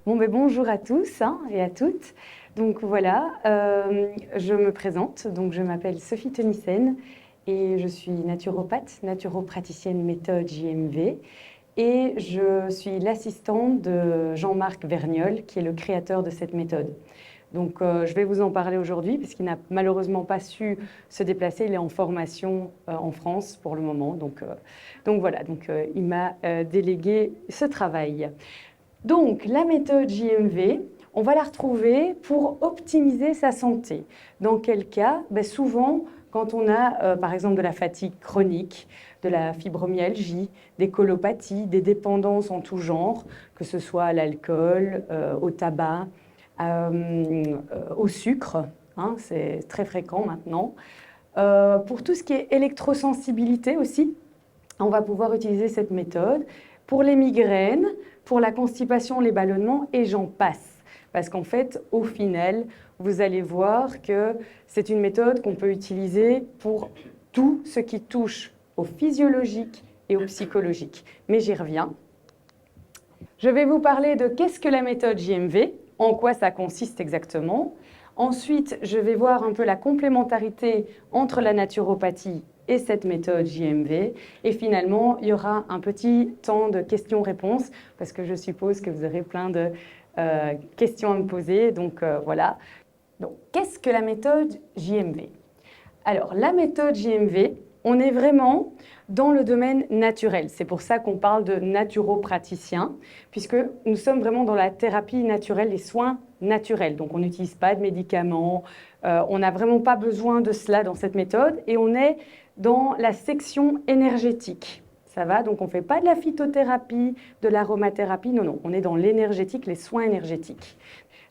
Bon, ben, bonjour à tous et à toutes. Donc voilà, je me présente. Donc je m'appelle Sophie Tenissen et je suis naturopathe, naturopraticienne méthode JMV. Et je suis l'assistante de Jean-Marc Vergnol, qui est le créateur de cette méthode. Donc je vais vous en parler aujourd'hui, puisqu'il n'a malheureusement pas su se déplacer. Il est en formation en France pour le moment. Donc voilà, il m'a délégué ce travail. Donc, la méthode JMV, on va la retrouver pour optimiser sa santé. Dans quel cas? Souvent, quand on a, par exemple, de la fatigue chronique, de la fibromyalgie, des colopathies, des dépendances en tout genre, que ce soit à l'alcool, au tabac, au sucre, hein, c'est très fréquent maintenant. Pour tout ce qui est électrosensibilité aussi, on va pouvoir utiliser cette méthode. Pour les migraines, pour la constipation, les ballonnements, et j'en passe. Parce qu'en fait, au final, vous allez voir que c'est une méthode qu'on peut utiliser pour tout ce qui touche au physiologique et au psychologique. Mais j'y reviens. Je vais vous parler de qu'est-ce que la méthode JMV, en quoi ça consiste exactement. Ensuite, je vais voir un peu la complémentarité entre la naturopathie et cette méthode JMV. Et finalement, il y aura un petit temps de questions-réponses parce que je suppose que vous aurez plein de questions à me poser. Donc voilà. Donc, qu'est-ce que la méthode JMV? Alors, la méthode JMV, on est vraiment dans le domaine naturel. C'est pour ça qu'on parle de naturopraticien, puisque nous sommes vraiment dans la thérapie naturelle, les soins naturels. Donc, on n'utilise pas de médicaments, on n'a vraiment pas besoin de cela dans cette méthode, et on est dans la section énergétique. Ça va? Donc, on ne fait pas de la phytothérapie, de l'aromathérapie, non, on est dans l'énergétique, les soins énergétiques.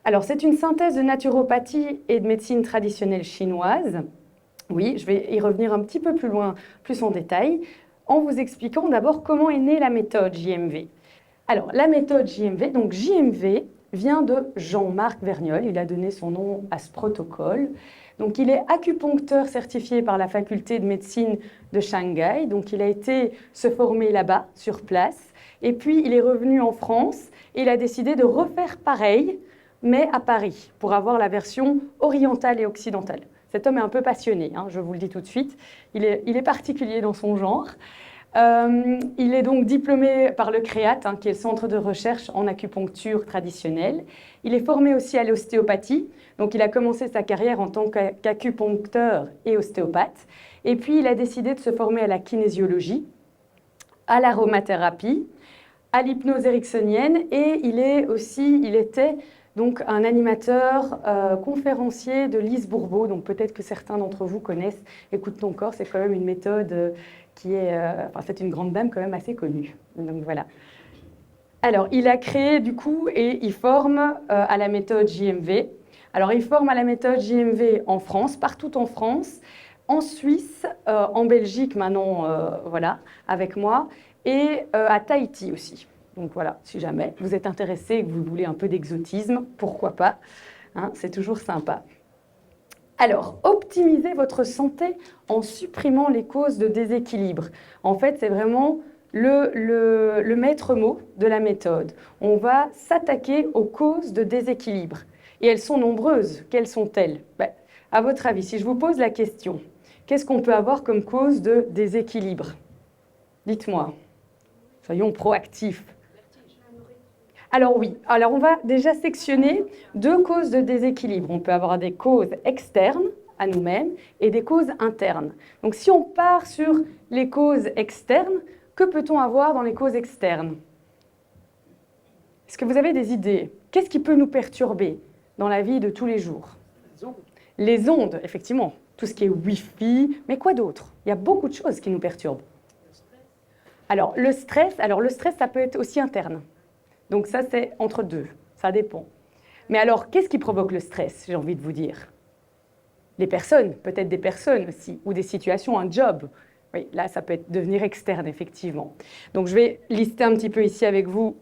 Alors, c'est une synthèse de naturopathie et de médecine traditionnelle chinoise. Oui, je vais y revenir un petit peu plus loin, plus en détail, en vous expliquant d'abord comment est née la méthode JMV. Alors, la méthode JMV, donc JMV vient de Jean-Marc Vergnol, il a donné son nom à ce protocole. Donc, il est acupuncteur certifié par la faculté de médecine de Shanghai, donc il a été se former là-bas, sur place, et puis il est revenu en France et il a décidé de refaire pareil, mais à Paris, pour avoir la version orientale et occidentale. Cet homme est un peu passionné, hein, je vous le dis tout de suite. Il est particulier dans son genre. Il est donc diplômé par le CREAT, hein, qui est le centre de recherche en acupuncture traditionnelle. Il est formé aussi à l'ostéopathie. Donc, il a commencé sa carrière en tant qu'acupuncteur et ostéopathe. Et puis, il a décidé de se former à la kinésiologie, à l'aromathérapie, à l'hypnose ericksonienne. Et il était donc un animateur conférencier de Lise Bourbeau, donc peut-être que certains d'entre vous connaissent Écoute ton corps, c'est quand même une méthode qui est, c'est une grande dame quand même assez connue. Donc voilà. Alors, il a créé du coup et il forme à la méthode JMV. Alors, il forme à la méthode JMV en France, partout en France, en Suisse, en Belgique maintenant, voilà, avec moi, et à Tahiti aussi. Donc voilà, si jamais vous êtes intéressé et que vous voulez un peu d'exotisme, pourquoi pas, hein, c'est toujours sympa. Alors, optimisez votre santé en supprimant les causes de déséquilibre. En fait, c'est vraiment le maître mot de la méthode. On va s'attaquer aux causes de déséquilibre. Et elles sont nombreuses. Quelles sont-elles? À votre avis, si je vous pose la question, qu'est-ce qu'on peut avoir comme cause de déséquilibre? Dites-moi. Soyons proactifs. Alors oui, on va déjà sectionner deux causes de déséquilibre. On peut avoir des causes externes à nous-mêmes et des causes internes. Donc si on part sur les causes externes, que peut-on avoir dans les causes externes? Est-ce que vous avez des idées? Qu'est-ce qui peut nous perturber dans la vie de tous les jours? Les ondes, effectivement. Tout ce qui est Wi-Fi, mais quoi d'autre? Il y a beaucoup de choses qui nous perturbent. Alors le stress, ça peut être aussi interne. Donc ça, c'est entre deux, ça dépend. Mais alors, qu'est-ce qui provoque le stress, j'ai envie de vous dire? Les personnes, peut-être des personnes aussi, ou des situations, un job. Oui, là, ça peut devenir externe, effectivement. Donc, je vais lister un petit peu ici avec vous.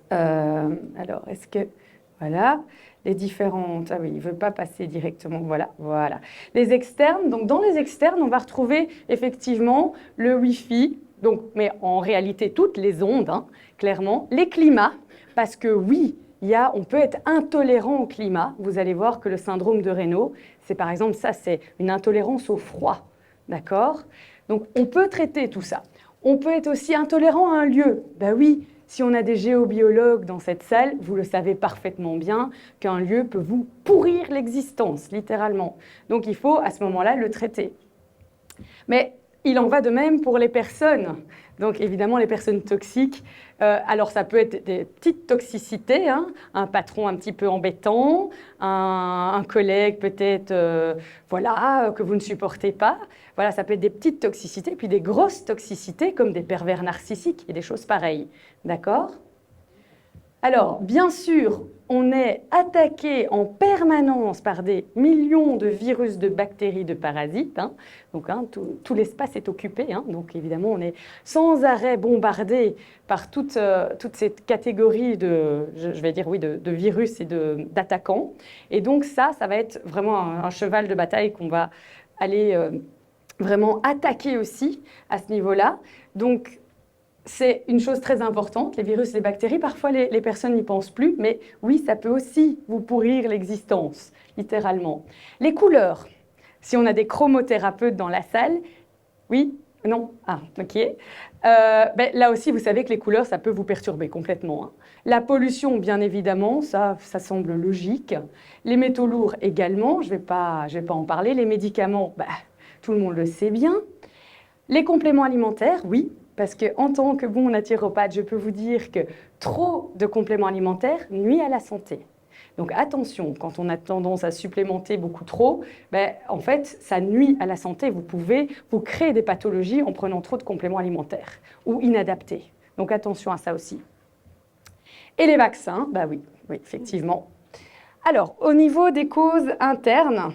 Alors, est-ce que... Voilà, les différentes... Ah oui, il ne veut pas passer directement. Voilà. Les externes, donc dans les externes, on va retrouver effectivement le Wi-Fi, donc, mais en réalité, toutes les ondes, hein, clairement. Les climats, parce que oui, on peut être intolérant au climat. Vous allez voir que le syndrome de Raynaud, c'est par exemple ça, c'est une intolérance au froid. D'accord? Donc, on peut traiter tout ça. On peut être aussi intolérant à un lieu. Ben oui, si on a des géobiologues dans cette salle, vous le savez parfaitement bien qu'un lieu peut vous pourrir l'existence, littéralement. Donc, il faut à ce moment-là le traiter. Mais il en va de même pour les personnes. Donc évidemment, les personnes toxiques, alors ça peut être des petites toxicités, hein, un patron un petit peu embêtant, un collègue peut-être voilà, que vous ne supportez pas. Voilà, ça peut être des petites toxicités, puis des grosses toxicités comme des pervers narcissiques et des choses pareilles. D'accord ? Alors, bien sûr, on est attaqué en permanence par des millions de virus, de bactéries, de parasites. Hein. Donc, hein, tout l'espace est occupé. Hein. Donc, évidemment, on est sans arrêt bombardé par toute cette catégorie je vais dire, oui, de virus et d'attaquants. Et donc, ça va être vraiment un cheval de bataille qu'on va aller vraiment attaquer aussi à ce niveau-là. Donc, c'est une chose très importante, les virus, les bactéries, parfois les personnes n'y pensent plus, mais oui, ça peut aussi vous pourrir l'existence, littéralement. Les couleurs, si on a des chromothérapeutes dans la salle, oui, non, ah, ok. Là aussi, vous savez que les couleurs, ça peut vous perturber complètement. Hein. La pollution, bien évidemment, ça semble logique. Les métaux lourds également, je vais pas en parler. Les médicaments, tout le monde le sait bien. Les compléments alimentaires, oui. Parce qu'en tant que bon naturopathe, je peux vous dire que trop de compléments alimentaires nuit à la santé. Donc attention, quand on a tendance à supplémenter beaucoup trop, en fait, ça nuit à la santé. Vous pouvez vous créer des pathologies en prenant trop de compléments alimentaires ou inadaptés. Donc attention à ça aussi. Et les vaccins, oui, effectivement. Alors, au niveau des causes internes,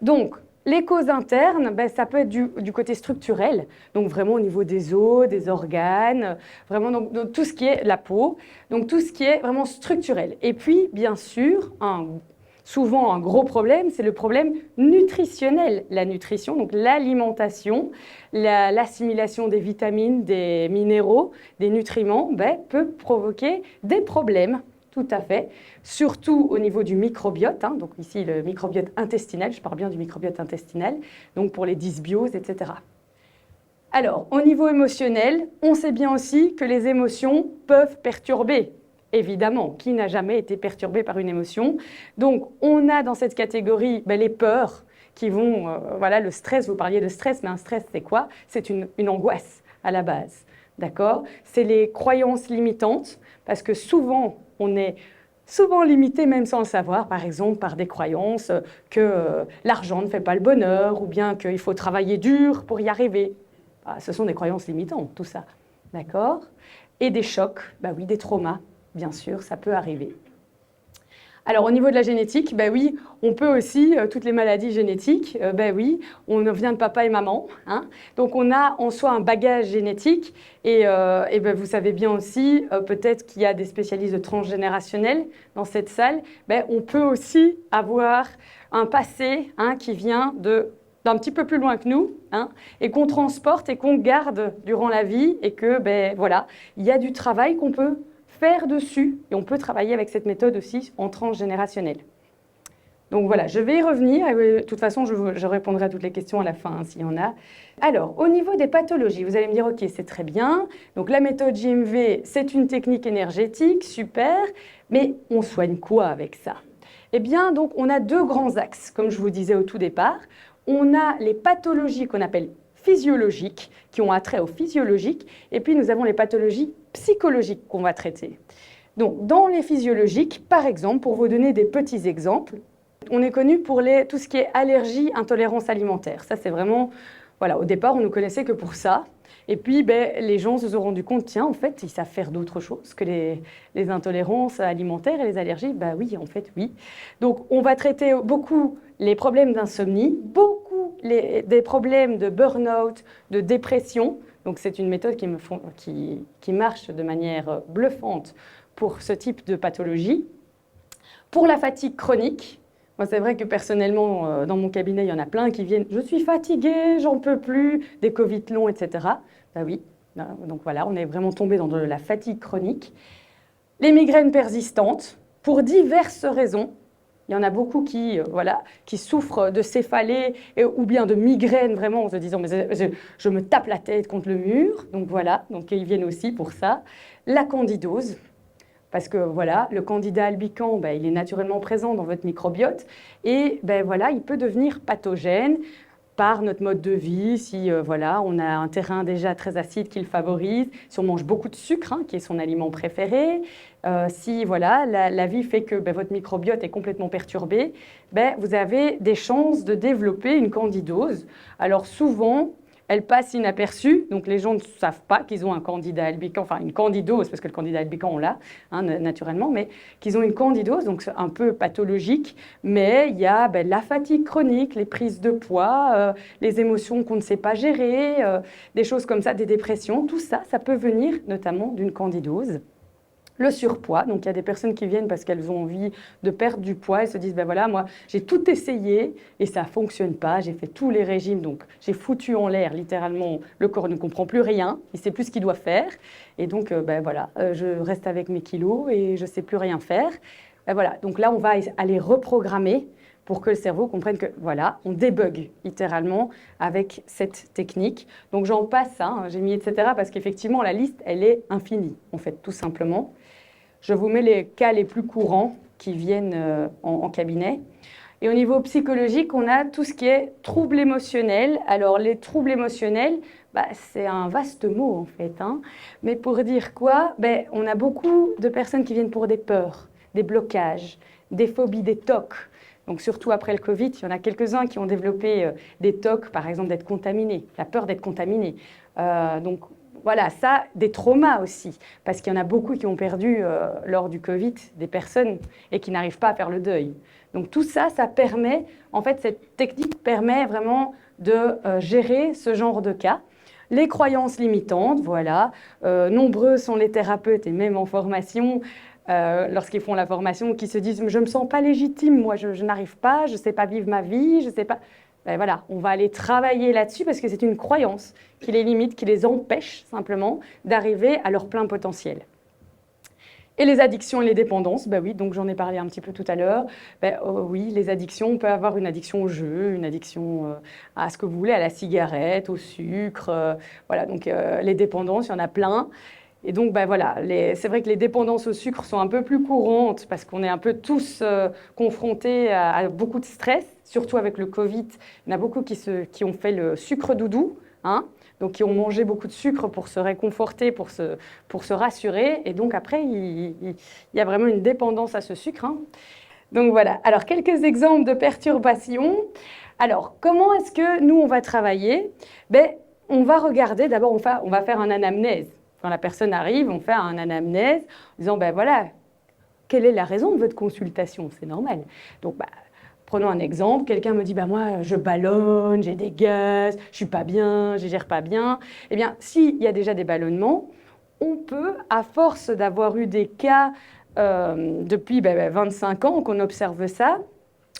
donc, les causes internes, ça peut être du côté structurel, donc vraiment au niveau des os, des organes, vraiment donc tout ce qui est la peau, donc tout ce qui est vraiment structurel. Et puis, bien sûr, souvent un gros problème, c'est le problème nutritionnel. La nutrition, donc l'alimentation, l'assimilation des vitamines, des minéraux, des nutriments, peut provoquer des problèmes. Tout à fait, surtout au niveau du microbiote, hein, donc ici le microbiote intestinal, je parle bien du microbiote intestinal, donc pour les dysbioses, etc. Alors, au niveau émotionnel, on sait bien aussi que les émotions peuvent perturber, évidemment, qui n'a jamais été perturbé par une émotion. Donc, on a dans cette catégorie les peurs qui vont, voilà, le stress, vous parliez de stress, mais un stress c'est quoi? C'est une angoisse à la base, d'accord? C'est les croyances limitantes, parce que souvent, on est souvent limité, même sans le savoir, par exemple par des croyances que l'argent ne fait pas le bonheur ou bien qu'il faut travailler dur pour y arriver. Ce sont des croyances limitantes, tout ça. D'accord? Et des chocs, oui, des traumas, bien sûr, ça peut arriver. Alors, au niveau de la génétique, oui, on peut aussi, toutes les maladies génétiques, oui, on vient de papa et maman. Hein, donc, on a en soi un bagage génétique. Et vous savez bien aussi, peut-être qu'il y a des spécialistes de transgénérationnel dans cette salle. On peut aussi avoir un passé qui vient d'un petit peu plus loin que nous, hein, et qu'on transporte et qu'on garde durant la vie. Et que, voilà, il y a du travail qu'on peut faire dessus, et on peut travailler avec cette méthode aussi en transgénérationnel. Donc voilà, je vais y revenir, et de toute façon je répondrai à toutes les questions à la fin, s'il y en a. Alors, au niveau des pathologies, vous allez me dire, ok, c'est très bien, donc la méthode JMV, c'est une technique énergétique, super, mais on soigne quoi avec ça? Eh bien, donc on a deux grands axes, comme je vous disais au tout départ. On a les pathologies qu'on appelle physiologiques, qui ont attrait au physiologique, et puis nous avons les pathologies psychologiques qu'on va traiter. Donc, dans les physiologiques, par exemple, pour vous donner des petits exemples, on est connu pour tout ce qui est allergie, intolérance alimentaire. Ça, c'est vraiment, voilà, au départ, on ne connaissait que pour ça. Et puis, les gens se sont rendus compte, tiens, en fait, ils savent faire d'autres choses que les intolérances alimentaires et les allergies. Oui, en fait, oui. Donc, on va traiter beaucoup les problèmes d'insomnie, beaucoup des problèmes de burn-out, de dépression. Donc, c'est une méthode qui marche de manière bluffante pour ce type de pathologie. Pour la fatigue chronique, moi, c'est vrai que personnellement, dans mon cabinet, il y en a plein qui viennent « je suis fatiguée, j'en peux plus », des Covid longs, etc. Oui, donc voilà, on est vraiment tombé dans de la fatigue chronique. Les migraines persistantes, pour diverses raisons. Il y en a beaucoup qui souffrent de céphalées ou bien de migraines vraiment en se disant mais je me tape la tête contre le mur. Donc voilà, donc ils viennent aussi pour ça. La candidose, parce que voilà, le candida albicans, il est naturellement présent dans votre microbiote et voilà, il peut devenir pathogène par notre mode de vie, si voilà, on a un terrain déjà très acide qui le favorise, si on mange beaucoup de sucre, qui est son aliment préféré, si voilà, la vie fait que votre microbiote est complètement perturbé, vous avez des chances de développer une candidose. Alors souvent, elle passe inaperçue, donc les gens ne savent pas qu'ils ont un candida albicans, enfin une candidose, parce que le candida albicans on l'a naturellement, mais qu'ils ont une candidose, donc c'est un peu pathologique, mais il y a la fatigue chronique, les prises de poids, les émotions qu'on ne sait pas gérer, des choses comme ça, des dépressions, tout ça, ça peut venir notamment d'une candidose. Le surpoids, donc il y a des personnes qui viennent parce qu'elles ont envie de perdre du poids et se disent voilà, moi j'ai tout essayé et ça ne fonctionne pas, j'ai fait tous les régimes, donc j'ai foutu en l'air littéralement, le corps ne comprend plus rien, il ne sait plus ce qu'il doit faire et donc voilà, je reste avec mes kilos et je ne sais plus rien faire. Voilà, donc là on va aller reprogrammer pour que le cerveau comprenne que voilà, on débug littéralement avec cette technique. Donc j'en passe, j'ai mis etc. parce qu'effectivement la liste elle est infinie en fait tout simplement. Je vous mets les cas les plus courants qui viennent en cabinet. Et au niveau psychologique, on a tout ce qui est troubles émotionnels. Alors, les troubles émotionnels, c'est un vaste mot en fait. Mais pour dire quoi, on a beaucoup de personnes qui viennent pour des peurs, des blocages, des phobies, des TOC. Donc, surtout après le Covid, il y en a quelques-uns qui ont développé des TOC, par exemple d'être contaminés, la peur d'être contaminés. Donc, voilà, ça, des traumas aussi, parce qu'il y en a beaucoup qui ont perdu lors du Covid des personnes et qui n'arrivent pas à faire le deuil. Donc tout ça, ça permet, en fait, cette technique permet vraiment de gérer ce genre de cas. Les croyances limitantes, voilà, nombreux sont les thérapeutes et même en formation, lorsqu'ils font la formation, qui se disent « je ne me sens pas légitime, moi je n'arrive pas, je ne sais pas vivre ma vie, je ne sais pas… » Voilà, on va aller travailler là-dessus parce que c'est une croyance qui les limite, qui les empêche simplement d'arriver à leur plein potentiel. Et les addictions et les dépendances, oui, donc j'en ai parlé un petit peu tout à l'heure. Oui, les addictions, on peut avoir une addiction au jeu, une addiction à ce que vous voulez, à la cigarette, au sucre. Voilà, donc les dépendances, il y en a plein. Et donc, voilà, c'est vrai que les dépendances au sucre sont un peu plus courantes parce qu'on est un peu tous confrontés à beaucoup de stress, surtout avec le Covid. Il y en a beaucoup qui ont fait le sucre doudou, donc qui ont mangé beaucoup de sucre pour se réconforter, pour se rassurer. Et donc après, il y a vraiment une dépendance à ce sucre. Donc voilà, alors quelques exemples de perturbations. Alors, comment est-ce que nous, on va travailler? On va regarder, d'abord, on va faire un anamnèse. Quand la personne arrive, on fait un anamnèse en disant, voilà, quelle est la raison de votre consultation? C'est normal. Donc, prenons un exemple, quelqu'un me dit, moi, je ballonne, j'ai des gaz, je ne suis pas bien, je ne gère pas bien. Eh bien, s'il y a déjà des ballonnements, on peut, à force d'avoir eu des cas depuis 25 ans qu'on observe ça,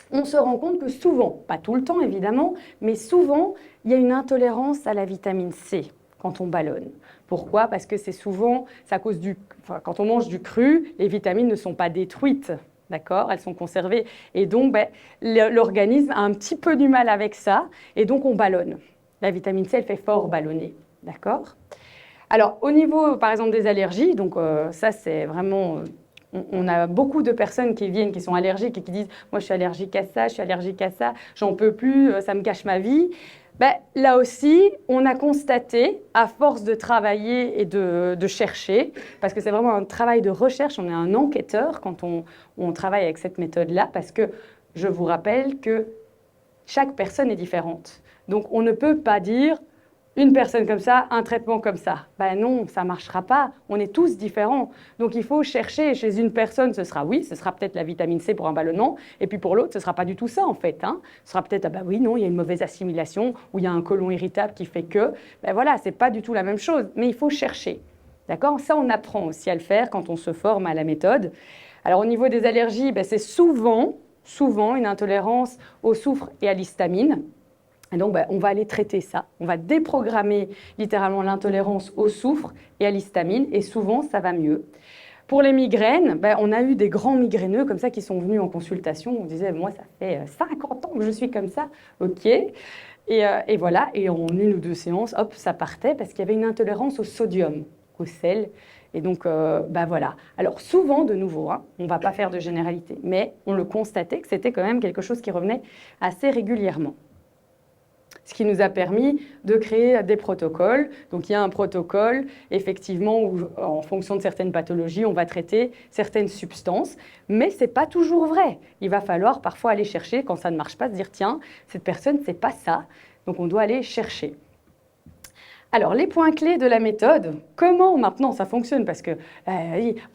on se rend compte que souvent, pas tout le temps évidemment, mais souvent, il y a une intolérance à la vitamine C quand on ballonne. Pourquoi? Parce que c'est souvent, quand on mange du cru, les vitamines ne sont pas détruites, d'accord? Elles sont conservées. Et donc, l'organisme a un petit peu du mal avec ça, et donc on ballonne. La vitamine C, elle fait fort ballonner, d'accord? Alors, au niveau, par exemple, des allergies, donc ça, c'est vraiment… On a beaucoup de personnes qui viennent, qui sont allergiques et qui disent « moi, je suis allergique à ça, je suis allergique à ça, j'en peux plus, ça me gâche ma vie ». Là aussi, on a constaté, à force de travailler et de chercher, parce que c'est vraiment un travail de recherche, on est un enquêteur quand on travaille avec cette méthode-là, parce que je vous rappelle que chaque personne est différente. Donc, on ne peut pas dire une personne comme ça, un traitement comme ça. Non, ça ne marchera pas. On est tous différents. Donc, il faut chercher. Chez une personne, ce sera peut-être la vitamine C pour un ballonnement. Et puis pour l'autre, ce ne sera pas du tout ça, en fait. Ce sera peut-être, non, il y a une mauvaise assimilation ou il y a un côlon irritable qui fait que… voilà, ce n'est pas du tout la même chose. Mais il faut chercher. D'accord? Ça, on apprend aussi à le faire quand on se forme à la méthode. Alors, au niveau des allergies, c'est souvent une intolérance au soufre et à l'histamine. Et donc, on va aller traiter ça. On va déprogrammer littéralement l'intolérance au soufre et à l'histamine. Et souvent, ça va mieux. Pour les migraines, ben, on a eu des grands migraineux comme ça qui sont venus en consultation. On disait, moi, ça fait 50 ans que je suis comme ça. OK. Et voilà, et en 1 ou 2 séances, hop, ça partait parce qu'il y avait une intolérance au sodium, au sel. Et donc, bah voilà. Alors souvent, de nouveau, hein, on ne va pas faire de généralité, mais on le constatait que c'était quand même quelque chose qui revenait assez régulièrement. Ce qui nous a permis de créer des protocoles. Donc il y a un protocole, effectivement, où en fonction de certaines pathologies, on va traiter certaines substances, mais ce n'est pas toujours vrai. Il va falloir parfois aller chercher, quand ça ne marche pas, se dire, tiens, cette personne, ce n'est pas ça. Donc on doit aller chercher. Alors, les points clés de la méthode, comment maintenant ça fonctionne? Parce que,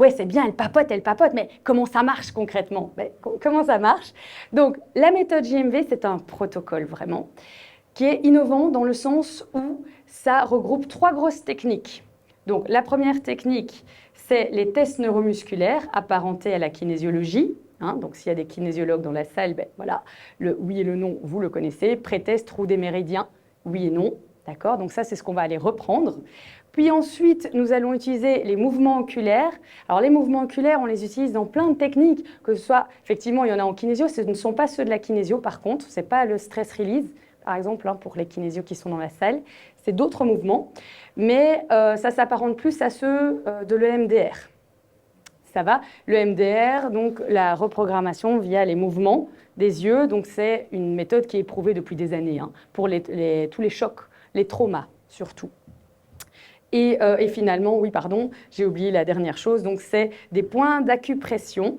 ouais, c'est bien, elle papote, mais comment ça marche concrètement? Comment ça marche? Donc, la méthode JMV, c'est un protocole vraiment, qui est innovant dans le sens où ça regroupe 3 grosses techniques. Donc, la première technique, c'est les tests neuromusculaires apparentés à la kinésiologie. Hein, donc, s'il y a des kinésiologues dans la salle, ben, voilà, le oui et le non, vous le connaissez. Pré-test, trou des méridiens, oui et non. D'accord? Donc ça, c'est ce qu'on va aller reprendre. Puis ensuite, nous allons utiliser les mouvements oculaires. Alors les mouvements oculaires, on les utilise dans plein de techniques, que ce soit, effectivement, il y en a en kinésio, ce ne sont pas ceux de la kinésio par contre, ce n'est pas le stress release, par exemple, hein, pour les kinésios qui sont dans la salle, c'est d'autres mouvements, mais ça s'apparente plus à ceux de l'EMDR. Ça va? L'EMDR, donc la reprogrammation via les mouvements des yeux, donc c'est une méthode qui est éprouvée depuis des années, hein, pour tous les chocs, les traumas surtout. Et finalement, oui, pardon, j'ai oublié la dernière chose, donc c'est des points d'acupression,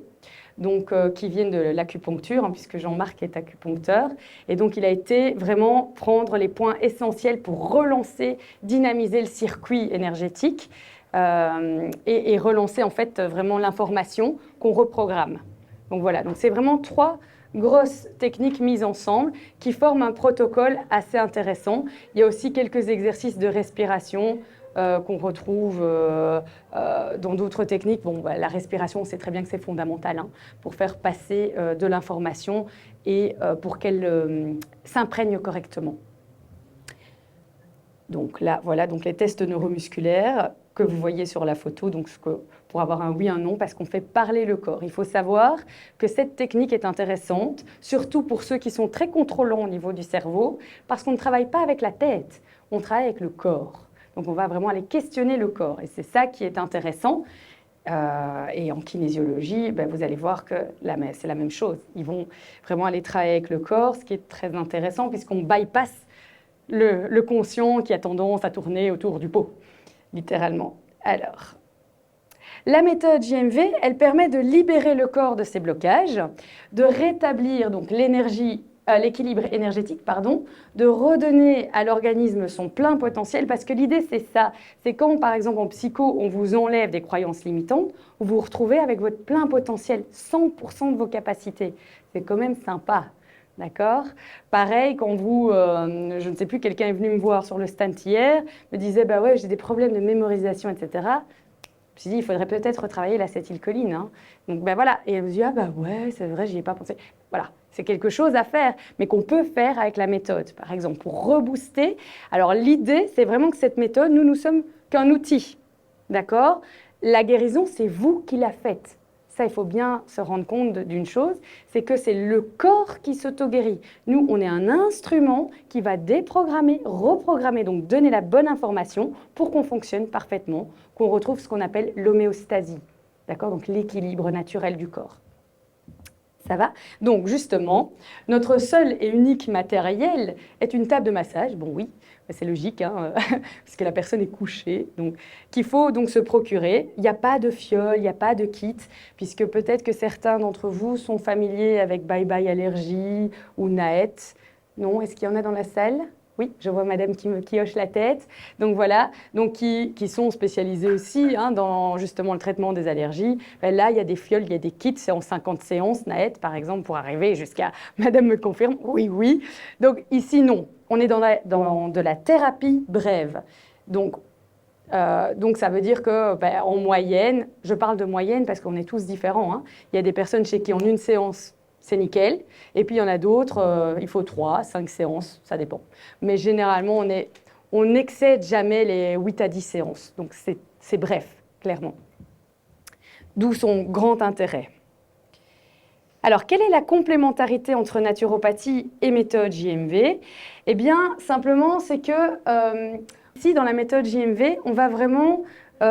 donc qui viennent de l'acupuncture, hein, puisque Jean-Marc est acupuncteur. Et donc, il a été vraiment prendre les points essentiels pour relancer, dynamiser le circuit énergétique et relancer en fait vraiment l'information qu'on reprogramme. Donc voilà, donc c'est vraiment 3 grosses techniques mises ensemble qui forment un protocole assez intéressant. Il y a aussi quelques exercices de respiration qu'on retrouve dans d'autres techniques. Bon, bah, la respiration, on sait très bien que c'est fondamental hein, pour faire passer de l'information et pour qu'elle s'imprègne correctement. Donc là, voilà, donc les tests neuromusculaires que vous voyez sur la photo, donc pour avoir un oui, un non, parce qu'on fait parler le corps. Il faut savoir que cette technique est intéressante, surtout pour ceux qui sont très contrôlants au niveau du cerveau, parce qu'on ne travaille pas avec la tête, on travaille avec le corps. Donc on va vraiment aller questionner le corps, et c'est ça qui est intéressant. Et en kinésiologie, ben, vous allez voir que c'est la même chose. Ils vont vraiment aller travailler avec le corps, ce qui est très intéressant, puisqu'on bypasse le conscient qui a tendance à tourner autour du pot, littéralement. Alors, la méthode JMV, elle permet de libérer le corps de ses blocages, de rétablir donc l'équilibre énergétique, de redonner à l'organisme son plein potentiel, parce que l'idée c'est ça, c'est quand par exemple en psycho on vous enlève des croyances limitantes, vous vous retrouvez avec votre plein potentiel, 100% de vos capacités. C'est quand même sympa. D'accord? Pareil, quand je ne sais plus, quelqu'un est venu me voir sur le stand hier, me disait, bah ouais, j'ai des problèmes de mémorisation, etc. Je me suis dit, il faudrait peut-être retravailler l'acétylcholine. Hein. Donc, ben voilà. Et elle me dit, ah bah ouais, c'est vrai, j'y ai pas pensé. Voilà, c'est quelque chose à faire, mais qu'on peut faire avec la méthode. Par exemple, pour rebooster. Alors, l'idée, c'est vraiment que cette méthode, nous sommes qu'un outil. D'accord? La guérison, c'est vous qui la faites. Ça, il faut bien se rendre compte d'une chose, c'est que c'est le corps qui s'auto-guérit. Nous, on est un instrument qui va déprogrammer, reprogrammer, donc donner la bonne information pour qu'on fonctionne parfaitement, qu'on retrouve ce qu'on appelle l'homéostasie, d'accord? Donc l'équilibre naturel du corps. Ça va? Donc justement, notre seul et unique matériel est une table de massage. Bon oui, c'est logique, hein, parce que la personne est couchée, donc qu'il faut donc se procurer. Il n'y a pas de fiole, il n'y a pas de kit, puisque peut-être que certains d'entre vous sont familiers avec Bye Bye Allergie ou Naët. Non, est-ce qu'il y en a dans la salle? Oui, je vois madame qui hoche la tête. Donc voilà, donc qui sont spécialisés aussi hein, dans justement le traitement des allergies. Ben là, il y a des fioles, il y a des kits, c'est en 50 séances, Naët par exemple, pour arriver jusqu'à, madame me confirme, oui, oui. Donc ici, non, on est dans de la thérapie brève. Donc ça veut dire que ben, en moyenne, je parle de moyenne parce qu'on est tous différents. Hein. Il y a des personnes chez qui en une séance, c'est nickel. Et puis, il y en a d'autres, il faut 3, 5 séances, ça dépend. Mais généralement, on n'excède jamais les 8 à 10 séances. Donc, c'est bref, clairement. d'où son grand intérêt. Alors, quelle est la complémentarité entre naturopathie et méthode JMV? Eh bien, simplement, c'est que ici, dans la méthode JMV, on va vraiment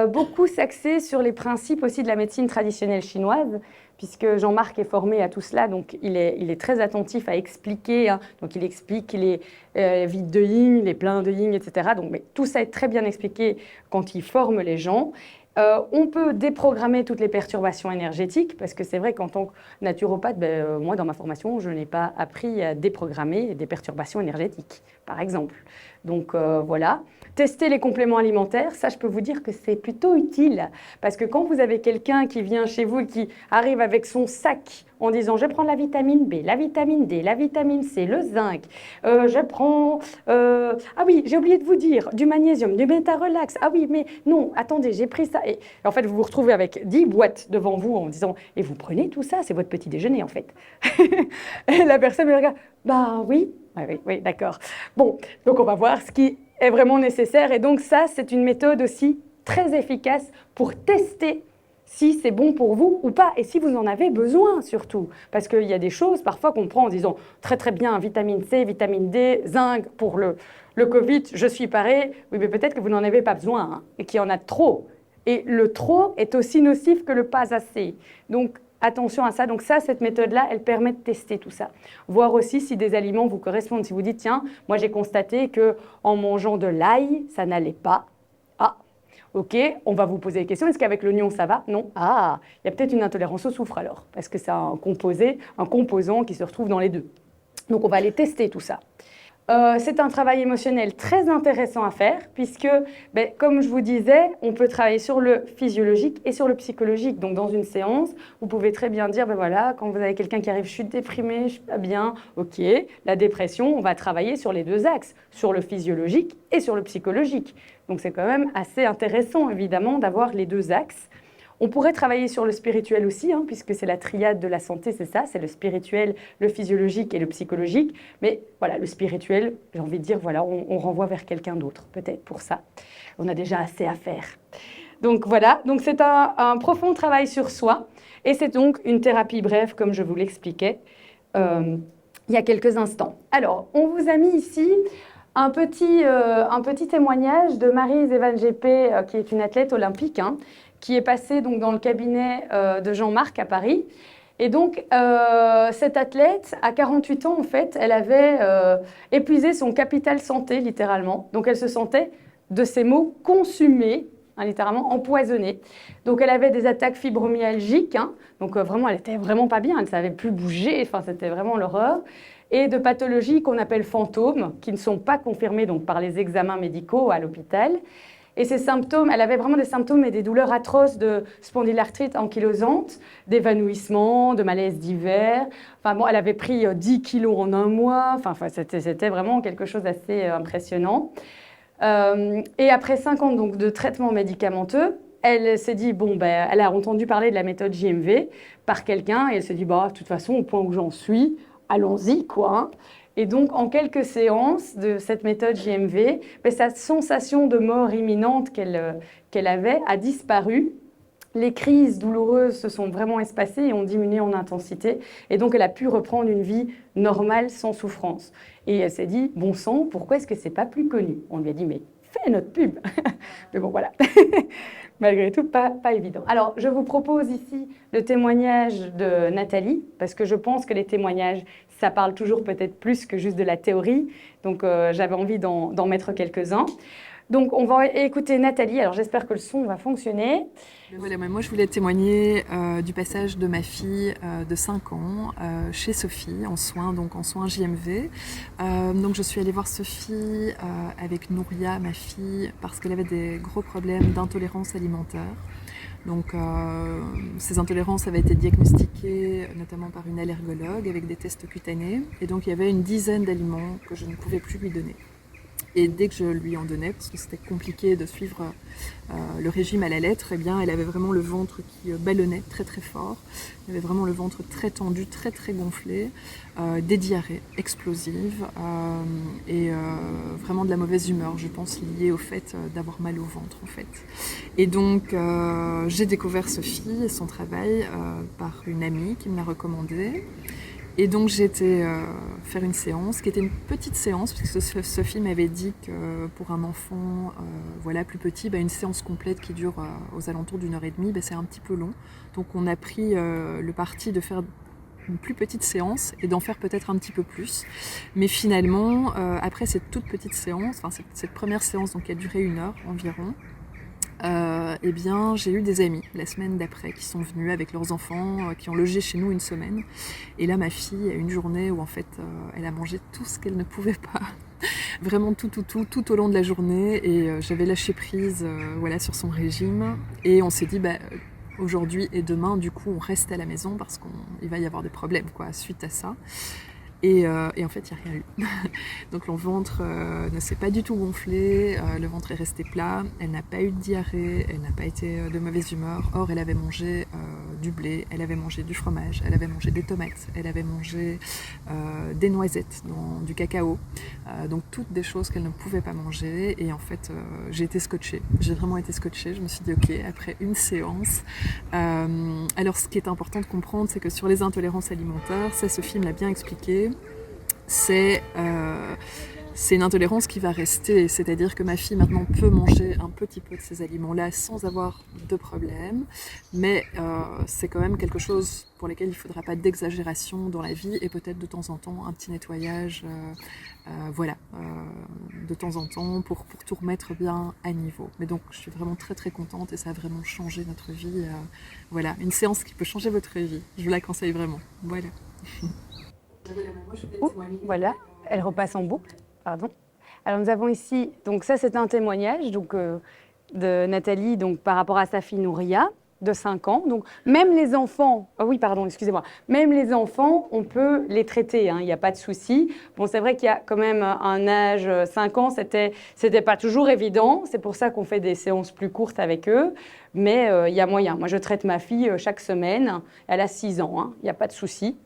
beaucoup s'axer sur les principes aussi de la médecine traditionnelle chinoise, puisque Jean-Marc est formé à tout cela, donc il est très attentif à expliquer. Hein, donc, il explique les vides de yin, les pleins de yin, etc. Donc, mais tout ça est très bien expliqué quand il forme les gens. On peut déprogrammer toutes les perturbations énergétiques, parce que c'est vrai qu'en tant que naturopathe, moi, dans ma formation, je n'ai pas appris à déprogrammer des perturbations énergétiques, par exemple. Donc, voilà. Tester les compléments alimentaires, ça, je peux vous dire que c'est plutôt utile, parce que quand vous avez quelqu'un qui vient chez vous et qui arrive avec son sac en disant « je prends la vitamine B, la vitamine D, la vitamine C, le zinc, je prends… ah oui, j'ai oublié de vous dire, du magnésium, du bêta-relax, ah oui, mais non, attendez, j'ai pris ça. » Et en fait, vous vous retrouvez avec 10 boîtes devant vous en disant « et vous prenez tout ça, c'est votre petit déjeuner en fait. » Et la personne me regarde « bah oui, oui, d'accord. » Bon, donc on va voir ce qui est vraiment nécessaire. Et donc ça, c'est une méthode aussi très efficace pour tester si c'est bon pour vous ou pas, et si vous en avez besoin surtout. Parce qu'il y a des choses parfois qu'on prend en disant très très bien, vitamine C, vitamine D, zinc pour le Covid, je suis paré. Oui, mais peut-être que vous n'en avez pas besoin hein, et qu'il y en a trop. Et le trop est aussi nocif que le pas assez. Donc attention à ça. Donc ça, cette méthode-là, elle permet de tester tout ça. Voir aussi si des aliments vous correspondent. Si vous dites, tiens, moi j'ai constaté qu'en mangeant de l'ail, ça n'allait pas. Ah, ok, on va vous poser des questions. Est-ce qu'avec l'oignon, ça va? Non. Ah, il y a peut-être une intolérance au soufre alors, parce que c'est un composant qui se retrouve dans les deux. Donc on va aller tester tout ça. C'est un travail émotionnel très intéressant à faire puisque, comme je vous disais, on peut travailler sur le physiologique et sur le psychologique. Donc, dans une séance, vous pouvez très bien dire, voilà, quand vous avez quelqu'un qui arrive, je suis déprimé, je suis pas bien, ok, la dépression, on va travailler sur les deux axes, sur le physiologique et sur le psychologique. Donc, c'est quand même assez intéressant, évidemment, d'avoir les deux axes. On pourrait travailler sur le spirituel aussi, hein, puisque c'est la triade de la santé, c'est ça, c'est le spirituel, le physiologique et le psychologique. Mais voilà, le spirituel, j'ai envie de dire, voilà, on renvoie vers quelqu'un d'autre, peut-être pour ça. On a déjà assez à faire. Donc voilà, donc c'est un profond travail sur soi, et c'est donc une thérapie brève, comme je vous l'expliquais il y a quelques instants. Alors, on vous a mis ici un petit témoignage de Maryse Evan-Gépé, qui est une athlète olympique, hein, qui est passée donc, dans le cabinet de Jean-Marc à Paris. Et donc, cette athlète, à 48 ans, en fait, elle avait épuisé son capital santé, littéralement. Donc, elle se sentait, de ces mots, consumée, hein, littéralement empoisonnée. Donc, elle avait des attaques fibromyalgiques. Hein, donc, vraiment, elle n'était vraiment pas bien. Elle ne savait plus bouger. Enfin, c'était vraiment l'horreur. Et de pathologies qu'on appelle fantômes, qui ne sont pas confirmées donc, par les examens médicaux à l'hôpital. Et ces symptômes, elle avait vraiment des symptômes et des douleurs atroces de spondylarthrite ankylosante, d'évanouissement, de malaise divers. Enfin bon, elle avait pris 10 kilos en un mois. Enfin c'était vraiment quelque chose d'assez impressionnant. Et après 5 ans donc, de traitement médicamenteux, elle s'est dit, elle a entendu parler de la méthode JMV par quelqu'un et elle s'est dit, de toute façon, au point où j'en suis, allons-y, quoi. Hein. Et donc, en quelques séances de cette méthode JMV, sa sensation de mort imminente qu'elle avait a disparu. Les crises douloureuses se sont vraiment espacées et ont diminué en intensité. Et donc, elle a pu reprendre une vie normale sans souffrance. Et elle s'est dit, bon sang, pourquoi est-ce que c'est pas plus connu? On lui a dit, mais fais notre pub. Mais bon, voilà. Malgré tout, pas évident. Alors, je vous propose ici le témoignage de Nathalie, parce que je pense que les témoignages, ça parle toujours peut-être plus que juste de la théorie. Donc, j'avais envie d'en mettre quelques-uns. Donc, on va écouter Nathalie. Alors, j'espère que le son va fonctionner. Voilà, moi, je voulais témoigner du passage de ma fille de 5 ans chez Sophie, en soins JMV. Donc, je suis allée voir Sophie avec Nouria, ma fille, parce qu'elle avait des gros problèmes d'intolérance alimentaire. Donc, ces intolérances avaient été diagnostiquées notamment par une allergologue avec des tests cutanés. Et donc, il y avait une dizaine d'aliments que je ne pouvais plus lui donner. Et dès que je lui en donnais, parce que c'était compliqué de suivre le régime à la lettre, eh bien, elle avait vraiment le ventre qui ballonnait très très fort. Elle avait vraiment le ventre très tendu, très très gonflé, des diarrhées explosives et vraiment de la mauvaise humeur, je pense, liée au fait d'avoir mal au ventre en fait. Et donc j'ai découvert Sophie et son travail par une amie qui me l'a recommandé. Et donc j'ai été faire une séance, qui était une petite séance, puisque Sophie m'avait dit que pour un enfant voilà, plus petit, une séance complète qui dure aux alentours d'1 h 30, c'est un petit peu long. Donc on a pris le parti de faire une plus petite séance et d'en faire peut-être un petit peu plus. Mais finalement, après cette toute petite séance, cette première séance donc, qui a duré 1 heure environ, eh bien, j'ai eu des amis la semaine d'après qui sont venus avec leurs enfants, qui ont logé chez nous 1 semaine. Et là, ma fille a eu une journée où en fait, elle a mangé tout ce qu'elle ne pouvait pas. Vraiment tout au long de la journée. Et j'avais lâché prise voilà, sur son régime. Et on s'est dit, aujourd'hui et demain, du coup, on reste à la maison parce qu'il va y avoir des problèmes quoi, suite à ça. Et en fait, il n'y a rien eu. Donc le ventre ne s'est pas du tout gonflé, le ventre est resté plat, elle n'a pas eu de diarrhée, elle n'a pas été de mauvaise humeur. Or, elle avait mangé du blé, elle avait mangé du fromage, elle avait mangé des tomates, elle avait mangé des noisettes, du cacao. Donc toutes des choses qu'elle ne pouvait pas manger. Et en fait, j'ai été scotchée. J'ai vraiment été scotchée. Je me suis dit, ok, après une séance. Alors ce qui est important de comprendre, c'est que sur les intolérances alimentaires, ça Sophie me l'a bien expliqué, c'est une intolérance qui va rester, c'est-à-dire que ma fille maintenant peut manger un petit peu de ces aliments-là sans avoir de problème, mais c'est quand même quelque chose pour lequel il ne faudra pas d'exagération dans la vie et peut-être de temps en temps un petit nettoyage, de temps en temps pour tout remettre bien à niveau. Mais donc je suis vraiment très très contente et ça a vraiment changé notre vie. Voilà, une séance qui peut changer votre vie, je vous la conseille vraiment. Voilà. Voilà, elle repasse en boucle. Pardon. Alors nous avons ici, donc ça c'est un témoignage donc, de Nathalie donc, par rapport à sa fille Nouria de 5 ans. Donc même les enfants, même les enfants, on peut les traiter, il n'y a pas de souci. Bon, c'est vrai qu'il y a quand même un âge, 5 ans, c'était pas toujours évident. C'est pour ça qu'on fait des séances plus courtes avec eux. Mais il y a moyen. Moi, je traite ma fille chaque semaine. Elle a 6 ans, il n'y a pas de souci.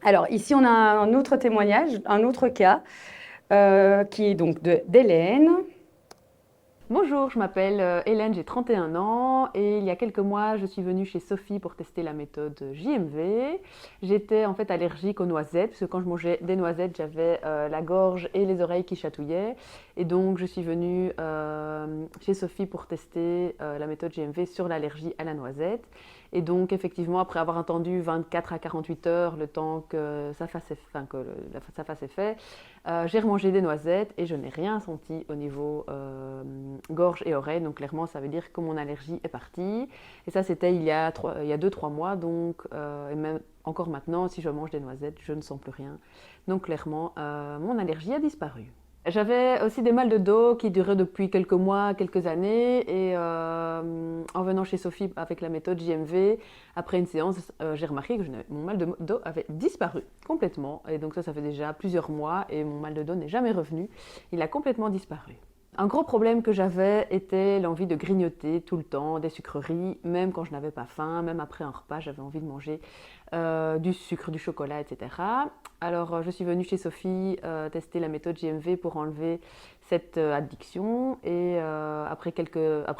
Alors ici, on a un autre témoignage, un autre cas, qui est donc d'Hélène. Bonjour, je m'appelle Hélène, j'ai 31 ans et il y a quelques mois, je suis venue chez Sophie pour tester la méthode JMV. J'étais en fait allergique aux noisettes parce que quand je mangeais des noisettes, j'avais la gorge et les oreilles qui chatouillaient. Et donc, je suis venue chez Sophie pour tester la méthode JMV sur l'allergie à la noisette. Et donc, effectivement, après avoir attendu 24 à 48 heures, le temps que ça fasse effet, j'ai remangé des noisettes et je n'ai rien senti au niveau gorge et oreille. Donc, clairement, ça veut dire que mon allergie est partie. Et ça, c'était il y a 2-3 mois. Donc, et même encore maintenant, si je mange des noisettes, je ne sens plus rien. Donc, clairement, mon allergie a disparu. J'avais aussi des mal de dos qui duraient depuis quelques mois, quelques années. Et en venant chez Sophie avec la méthode JMV, après une séance, j'ai remarqué que mon mal de dos avait disparu complètement. Et donc ça fait déjà plusieurs mois et mon mal de dos n'est jamais revenu. Il a complètement disparu. Un gros problème que j'avais était l'envie de grignoter tout le temps, des sucreries, même quand je n'avais pas faim, même après un repas, j'avais envie de manger du sucre, du chocolat, etc. Alors je suis venue chez Sophie tester la méthode JMV pour enlever cette addiction et après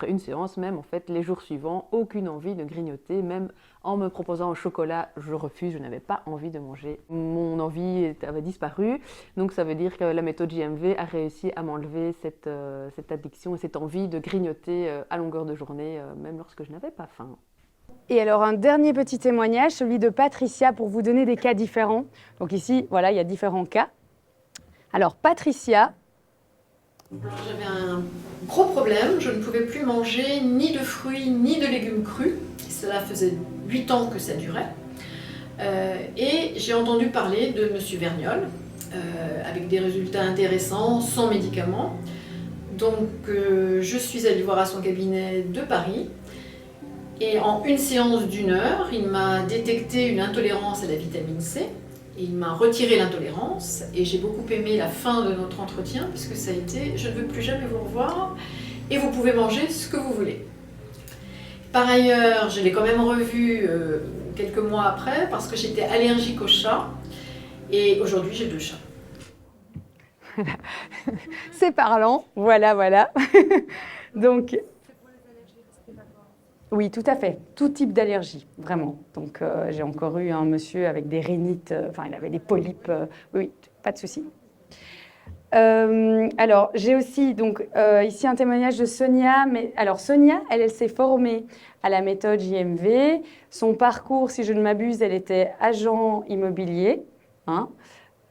une séance même, en fait, les jours suivants, aucune envie de grignoter, même en me proposant un chocolat, je refuse, je n'avais pas envie de manger. Mon envie avait disparu, donc ça veut dire que la méthode JMV a réussi à m'enlever cette addiction et cette envie de grignoter à longueur de journée, même lorsque je n'avais pas faim. Et alors un dernier petit témoignage, celui de Patricia, pour vous donner des cas différents. Donc ici, voilà, il y a différents cas. Alors Patricia. J'avais un gros problème, je ne pouvais plus manger ni de fruits ni de légumes crus. Cela faisait 8 ans que ça durait. Et j'ai entendu parler de M. Vergnol, avec des résultats intéressants, sans médicaments. Donc je suis allée voir à son cabinet de Paris. Et en une séance d'1 heure, il m'a détecté une intolérance à la vitamine C. Et il m'a retiré l'intolérance et j'ai beaucoup aimé la fin de notre entretien puisque ça a été « je ne veux plus jamais vous revoir et vous pouvez manger ce que vous voulez ». Par ailleurs, je l'ai quand même revu quelques mois après parce que j'étais allergique aux chats et aujourd'hui j'ai 2 chats. C'est parlant, voilà, voilà. Donc, oui, tout à fait, tout type d'allergie, vraiment. Donc, j'ai encore eu un monsieur avec des rhinites, enfin, il avait des polypes, oui, pas de souci. Alors, j'ai aussi donc, ici un témoignage de Sonia. Mais, alors, Sonia, elle s'est formée à la méthode JMV. Son parcours, si je ne m'abuse, elle était agent immobilier. Hein.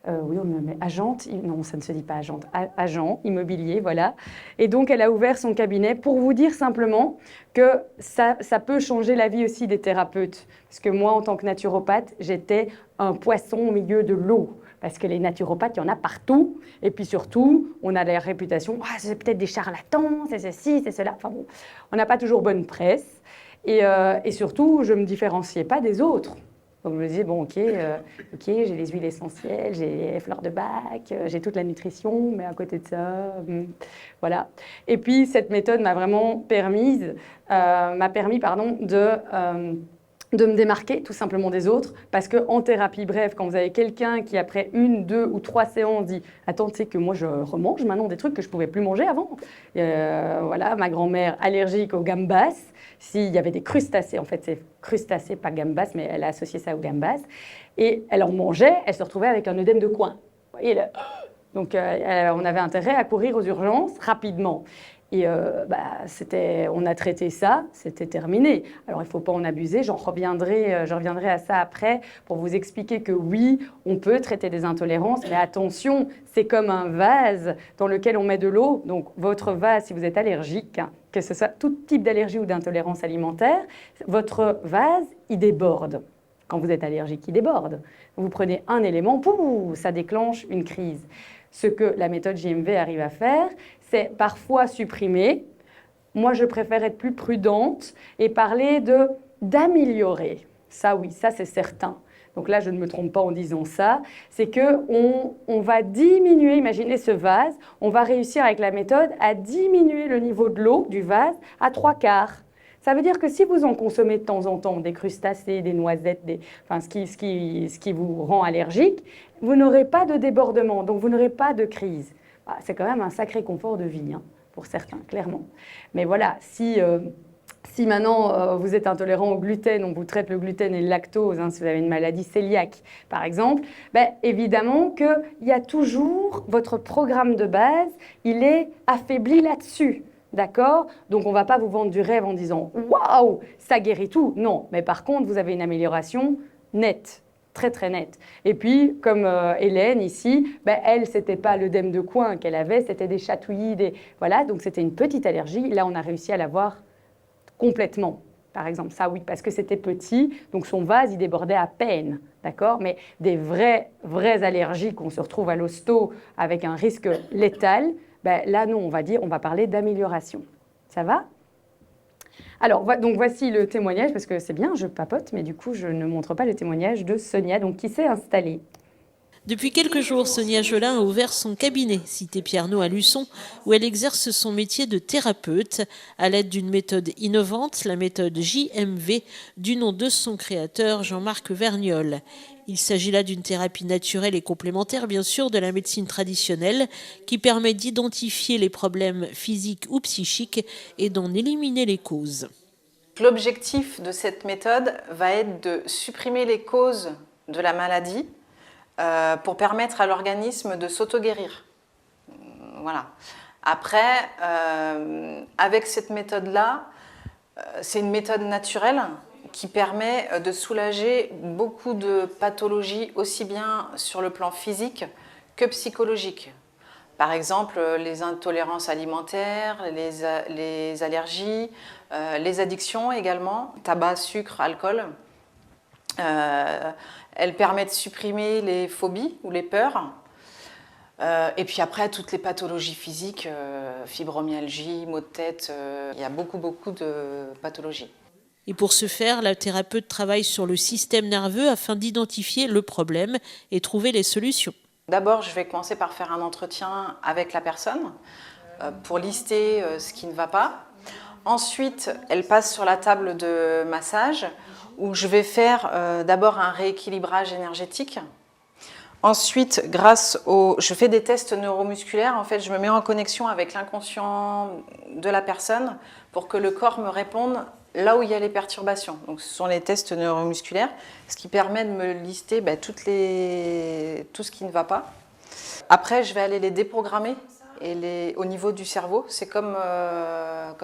Oui, on me met agente. Non, ça ne se dit pas agente. Agent immobilier, voilà. Et donc, elle a ouvert son cabinet pour vous dire simplement que ça peut changer la vie aussi des thérapeutes. Parce que moi, en tant que naturopathe, j'étais un poisson au milieu de l'eau. Parce que les naturopathes, il y en a partout. Et puis surtout, on a la réputation, ah, c'est peut-être des charlatans, c'est ceci, c'est cela. Enfin bon, on n'a pas toujours bonne presse. Et surtout, je ne me différenciais pas des autres. Donc je me disais, bon, ok, j'ai les huiles essentielles, j'ai les fleurs de bac, j'ai toute la nutrition, mais à côté de ça, voilà. Et puis cette méthode m'a vraiment permis, de me démarquer tout simplement des autres, parce qu'en thérapie brève, quand vous avez quelqu'un qui après 1, 2 ou 3 séances dit « Attends, tu sais que moi je remange maintenant des trucs que je ne pouvais plus manger avant ». Voilà, ma grand-mère allergique aux gambas, s'il y avait des crustacés, en fait c'est crustacés, pas gambas, mais elle a associé ça aux gambas, et elle en mangeait, elle se retrouvait avec un œdème de coin. Vous voyez, là. Donc on avait intérêt à courir aux urgences rapidement. Et on a traité ça, c'était terminé. Alors, il ne faut pas en abuser, je reviendrai à ça après pour vous expliquer que oui, on peut traiter des intolérances, mais attention, c'est comme un vase dans lequel on met de l'eau. Donc, votre vase, si vous êtes allergique, que ce soit tout type d'allergie ou d'intolérance alimentaire, votre vase, il déborde. Quand vous êtes allergique, il déborde. Vous prenez un élément, pouf, ça déclenche une crise. Ce que la méthode JMV arrive à faire, c'est parfois supprimer. Moi, je préfère être plus prudente et parler d'améliorer. Ça, oui, ça, c'est certain. Donc là, je ne me trompe pas en disant ça. C'est qu'on va diminuer, imaginez ce vase, on va réussir avec la méthode à diminuer le niveau de l'eau du vase à 3/4. Ça veut dire que si vous en consommez de temps en temps, des crustacés, des noisettes, ce qui vous rend allergique, vous n'aurez pas de débordement, donc vous n'aurez pas de crise. C'est quand même un sacré confort de vie, hein, pour certains, clairement. Mais voilà, si maintenant vous êtes intolérant au gluten, on vous traite le gluten et le lactose, hein, si vous avez une maladie cœliaque, par exemple, évidemment qu'il y a toujours votre programme de base, il est affaibli là-dessus. D'accord? Donc, on ne va pas vous vendre du rêve en disant « Waouh, ça guérit tout !» Non, mais par contre, vous avez une amélioration nette, très très nette. Et puis, comme Hélène ici, elle, ce n'était pas l'œdème de coin qu'elle avait, c'était des chatouillis, voilà, donc c'était une petite allergie. Là, on a réussi à l'avoir complètement, par exemple. Ça, oui, parce que c'était petit, donc son vase, il débordait à peine, d'accord? Mais des vraies allergies qu'on se retrouve à l'hosto avec un risque létal, là, non, on va parler d'amélioration. Ça va? Alors, donc voici le témoignage, parce que c'est bien, je papote, mais du coup, je ne montre pas le témoignage de Sonia, donc qui s'est installée. Depuis quelques jours, Sonia Jolin a ouvert son cabinet, cité Pierno à Luçon, où elle exerce son métier de thérapeute à l'aide d'une méthode innovante, la méthode JMV, du nom de son créateur Jean-Marc Vergnol. Il s'agit là d'une thérapie naturelle et complémentaire, bien sûr, de la médecine traditionnelle, qui permet d'identifier les problèmes physiques ou psychiques et d'en éliminer les causes. L'objectif de cette méthode va être de supprimer les causes de la maladie, pour permettre à l'organisme de s'auto-guérir. Voilà. Après, avec cette méthode-là, c'est une méthode naturelle qui permet de soulager beaucoup de pathologies, aussi bien sur le plan physique que psychologique. Par exemple, les intolérances alimentaires, les allergies, les addictions également, tabac, sucre, alcool. Elle permet de supprimer les phobies ou les peurs. Et puis après, toutes les pathologies physiques, fibromyalgie, maux de tête, il y a beaucoup de pathologies. Et pour ce faire, la thérapeute travaille sur le système nerveux afin d'identifier le problème et trouver les solutions. D'abord, je vais commencer par faire un entretien avec la personne pour lister ce qui ne va pas. Ensuite, elle passe sur la table de massage où je vais faire d'abord un rééquilibrage énergétique. Ensuite, je fais des tests neuromusculaires. En fait, je me mets en connexion avec l'inconscient de la personne pour que le corps me réponde là où il y a les perturbations. Donc, ce sont les tests neuromusculaires, ce qui permet de me lister tout ce qui ne va pas. Après, je vais aller les déprogrammer au niveau du cerveau. C'est comme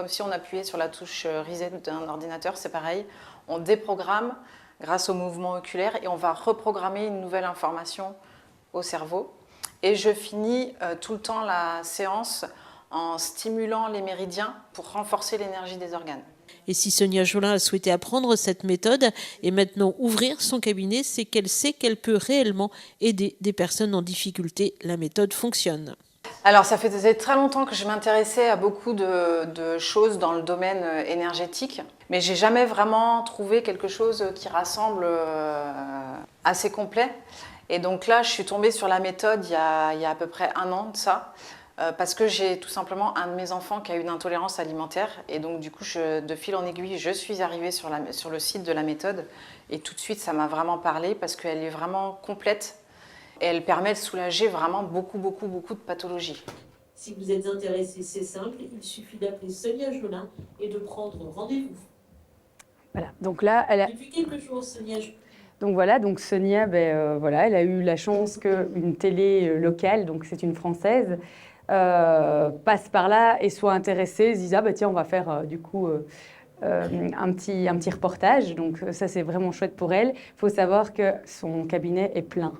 si on appuyait sur la touche reset d'un ordinateur, c'est pareil. On déprogramme grâce au mouvement oculaire et on va reprogrammer une nouvelle information au cerveau. Et je finis tout le temps la séance en stimulant les méridiens pour renforcer l'énergie des organes. Et si Sonia Jolin a souhaité apprendre cette méthode et maintenant ouvrir son cabinet, c'est qu'elle sait qu'elle peut réellement aider des personnes en difficulté. La méthode fonctionne. Alors, ça faisait très longtemps que je m'intéressais à beaucoup de choses dans le domaine énergétique, mais j'ai jamais vraiment trouvé quelque chose qui rassemble assez complet. Et donc là, je suis tombée sur la méthode il y a à peu près 1 an de ça, parce que j'ai tout simplement un de mes enfants qui a une intolérance alimentaire. Et donc du coup, de fil en aiguille, je suis arrivée sur le site de la méthode. Et tout de suite, ça m'a vraiment parlé parce qu'elle est vraiment complète. Et elle permet de soulager vraiment beaucoup de pathologies. Si vous êtes intéressé, c'est simple, il suffit d'appeler Sonia Jolin et de prendre rendez-vous. Voilà, donc là, Depuis quelques jours, Sonia Jolin. Donc voilà, donc Sonia, elle a eu la chance qu'une télé locale, donc c'est une Française, passe par là et soit intéressée, se dise tiens, on va faire un petit reportage. Donc ça, c'est vraiment chouette pour elle. Il faut savoir que son cabinet est plein,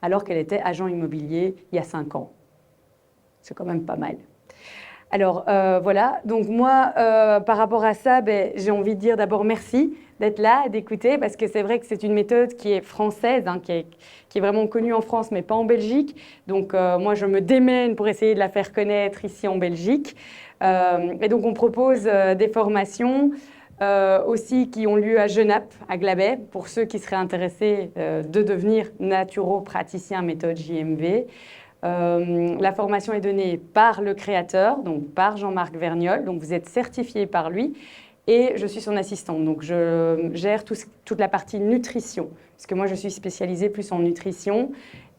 alors qu'elle était agent immobilier il y a 5 ans. C'est quand même pas mal. Alors voilà, donc moi, par rapport à ça, j'ai envie de dire d'abord merci d'être là, d'écouter, parce que c'est vrai que c'est une méthode qui est française, qui est vraiment connue en France, mais pas en Belgique. Donc moi, je me démène pour essayer de la faire connaître ici en Belgique. Et donc on propose des formations aussi qui ont lieu à Genappe, à Glabet, pour ceux qui seraient intéressés de devenir naturopraticien méthode JMV. La formation est donnée par le créateur, donc par Jean-Marc Vergnol, donc vous êtes certifié par lui, et je suis son assistante, donc je gère toute la partie nutrition, parce que moi je suis spécialisée plus en nutrition,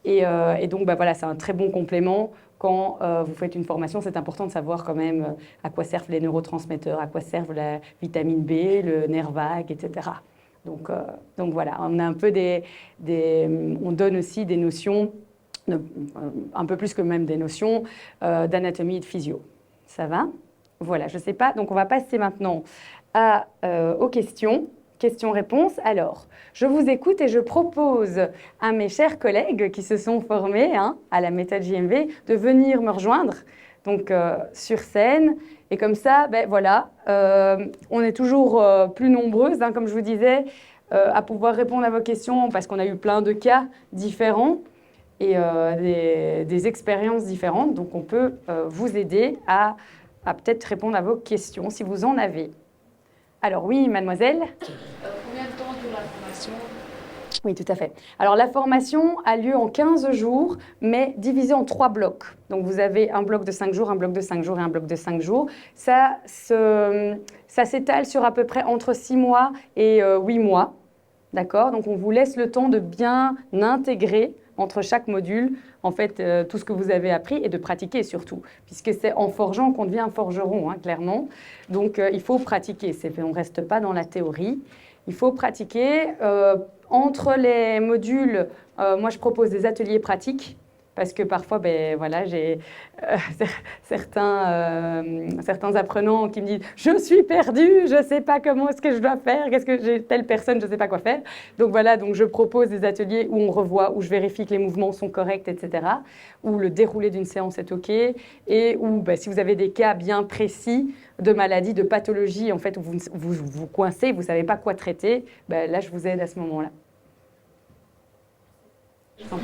et donc voilà, c'est un très bon complément. Quand vous faites une formation, c'est important de savoir quand même à quoi servent les neurotransmetteurs, à quoi servent la vitamine B, le nerf vague, etc. Donc voilà, on a un peu on donne aussi des notions, un peu plus que même des notions d'anatomie et de physio. Ça va ? Voilà, je ne sais pas. Donc, on va passer maintenant aux questions-réponses. Alors, je vous écoute et je propose à mes chers collègues qui se sont formés à la méthode JMV de venir me rejoindre donc, sur scène. Et comme ça, voilà, on est toujours plus nombreuses, comme je vous disais, à pouvoir répondre à vos questions parce qu'on a eu plein de cas différents et des expériences différentes. Donc, on peut vous aider à peut-être répondre à vos questions si vous en avez. Alors oui, mademoiselle. Combien de temps dure la formation ? Oui, tout à fait. Alors la formation a lieu en 15 jours, mais divisée en 3 blocs. Donc vous avez un bloc de 5 jours, un bloc de 5 jours et un bloc de 5 jours. Ça s'étale sur à peu près entre 6 mois et 8 mois. D'accord ? Donc on vous laisse le temps de bien intégrer entre chaque module, en fait, tout ce que vous avez appris et de pratiquer surtout, puisque c'est en forgeant qu'on devient un forgeron, clairement. Donc, il faut pratiquer. On ne reste pas dans la théorie. Il faut pratiquer. Entre les modules, moi, je propose des ateliers pratiques, parce que parfois, voilà, j'ai certains apprenants qui me disent « Je suis perdue, je ne sais pas comment est-ce que je dois faire, qu'est-ce que j'ai telle personne, je ne sais pas quoi faire. » Donc voilà, donc je propose des ateliers où on revoit, où je vérifie que les mouvements sont corrects, etc., où le déroulé d'une séance est OK, et où si vous avez des cas bien précis de maladie, de pathologie, en fait, où vous coincez, vous ne savez pas quoi traiter, là, je vous aide à ce moment-là. Est-ce qu'il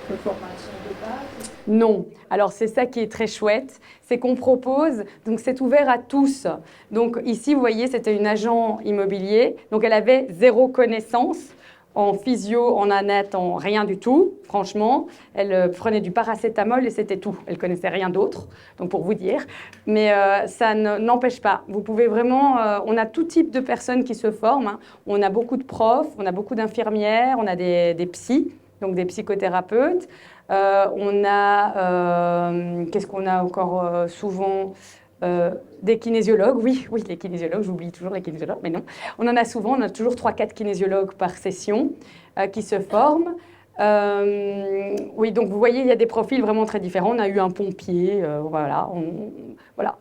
faut quelques formations de base? Non. Alors, c'est ça qui est très chouette, c'est qu'on propose, donc c'est ouvert à tous. Donc ici, vous voyez, c'était une agent immobilier, donc elle avait zéro connaissance en physio, en anat, en rien du tout, franchement. Elle prenait du paracétamol et c'était tout. Elle connaissait rien d'autre, donc pour vous dire. Mais ça n'empêche pas. Vous pouvez vraiment... on a tout type de personnes qui se forment, hein. On a beaucoup de profs, on a beaucoup d'infirmières, on a des psys, donc des psychothérapeutes. On a... qu'est-ce qu'on a encore souvent des kinésiologues, oui, les kinésiologues, j'oublie toujours les kinésiologues, mais non. On en a souvent, on a toujours 3-4 kinésiologues par session qui se forment. Oui, donc vous voyez, il y a des profils vraiment très différents. On a eu un pompier, voilà. Voilà.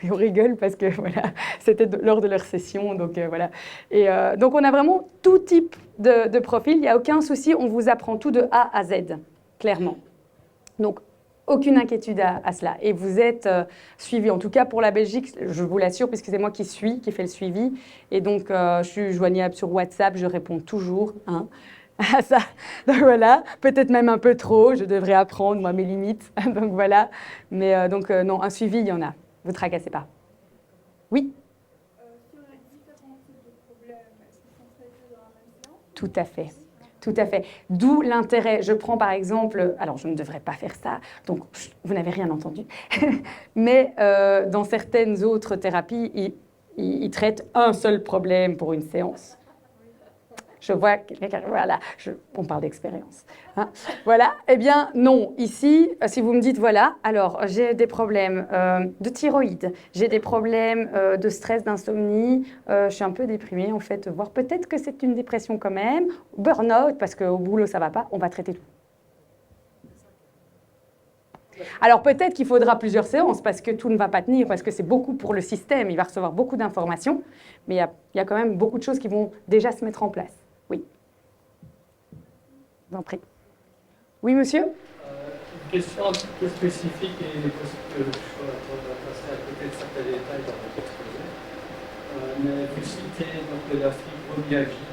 Et on rigole parce que voilà, c'était lors de leur session, donc voilà. Et donc on a vraiment tout type de profil, il n'y a aucun souci, on vous apprend tout de A à Z, clairement. Donc, aucune inquiétude à cela. Et vous êtes suivi, en tout cas pour la Belgique, je vous l'assure, puisque c'est moi qui fais le suivi. Et donc, je suis joignable sur WhatsApp, je réponds toujours hein, à ça. Donc voilà, peut-être même un peu trop, je devrais apprendre, moi, mes limites. Donc voilà. Mais donc, non, un suivi, il y en a. Vous ne tracassez pas. Oui? Si on a différents types de problèmes, est-ce qu'ils sont traités dans la même séance? Tout à fait. Tout à fait. D'où l'intérêt. Je prends par exemple, alors je ne devrais pas faire ça, donc vous n'avez rien entendu, mais dans certaines autres thérapies, ils traitent un seul problème pour une séance. Je vois, voilà, on parle d'expérience. Hein. Voilà, eh bien non, ici, si vous me dites, voilà, alors j'ai des problèmes de thyroïde, j'ai des problèmes de stress, d'insomnie, je suis un peu déprimée en fait, voire peut-être que c'est une dépression quand même, burn-out, parce qu'au boulot ça va pas, on va traiter tout. Alors peut-être qu'il faudra plusieurs séances parce que tout ne va pas tenir, parce que c'est beaucoup pour le système, il va recevoir beaucoup d'informations, mais il y a quand même beaucoup de choses qui vont déjà se mettre en place. Oui. Je vous en prie. Oui, monsieur? Une question un petit peu spécifique et il est possible que je sois passer à côté de certains détails dans votre exposé. Mais vous citez donc de la fibromyalgie.